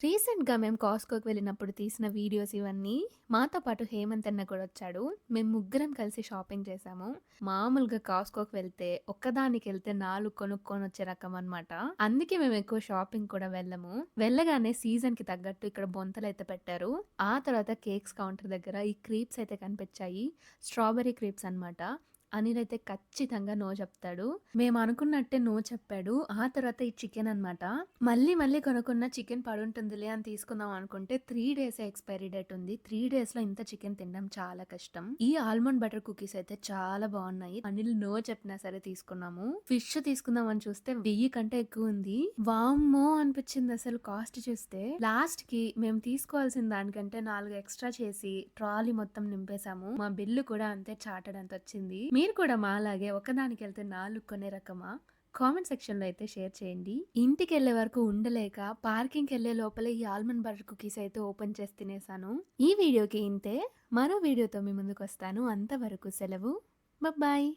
రీసెంట్‌గా మేము కాస్ట్‌కోకి వెళ్ళినప్పుడు తీసిన వీడియోస్ ఇవన్నీ. మాతో పాటు హేమంత్ అన్న కూడా వచ్చాడు. మేము ముగ్గురం కలిసి షాపింగ్ చేశాము. మామూలుగా కాస్ట్‌కోకి వెళ్తే ఒక్కదానికెళ్తే 4 కొనుక్కొనొచ్చే రకం అన్నమాట. అందుకే మేము ఎక్కువ షాపింగ్ కూడా వెళ్ళము. వెళ్ళగానే సీజన్‌కి తగ్గట్టు ఇక్కడ బొంతలైతే పెట్టారు. ఆ తర్వాత కేక్స్ కౌంటర్ దగ్గర ఈ క్రీప్స్ అయితే కనిపించాయి. స్ట్రాబెర్రీ క్రీప్స్ అన్నమాట. అనిల్ అయితే ఖచ్చితంగా నో చెప్తాడు. మేమనుకున్నట్టే నో చెప్పాడు. ఆ తర్వాత ఈ చికెన్ అనమాట. మళ్ళీ కొనుక్కున్న చికెన్ పడుంటుందిలే అని తీసుకుందాం అనుకుంటే 3 డేసే ఎక్స్‌పైరీ డేట్ ఉంది. 3 డేస్‌లో ఇంత చికెన్ తినడం చాలా కష్టం. ఈ ఆల్మండ్ బటర్ కుకీస్ అయితే చాలా బావున్నాయి. అనిల్ నో చెప్పినా సరే తీసుకున్నాము. ఫిష్ తీసుకుందాం అని చూస్తే 1000 కంటే ఎక్కువుంది. వామ్మో! అనిపించిందసలు కాస్ట్ చూస్తే. లాస్ట్‌కి మేము తీసుకోవాల్సిన దానికంటే 4 ఎక్స్‌ట్రా చేసి ట్రాలీ మొత్తం నింపేసాము. మా బిల్లు కూడా అంతే చాటడంతొచ్చింది. మీరు కూడా మాలాగే ఒకదానికెళ్తే 4 కొనే రకమా? కామెంట్ సెక్షన్‌లో అయితే షేర్ చేయండి. ఇంటికెళ్ళే వరకు ఉండలేక పార్కింగ్‌కెళ్ళే లోపలే ఈ ఆల్మండ్ బటర్ కుకీస్ అయితే ఓపెన్ చేసి తినేసాను. ఈ వీడియోకి ఇంతే. మరో వీడియోతో మీ ముందుకొస్తాను. అంతవరకు సెలవు. బాయ్.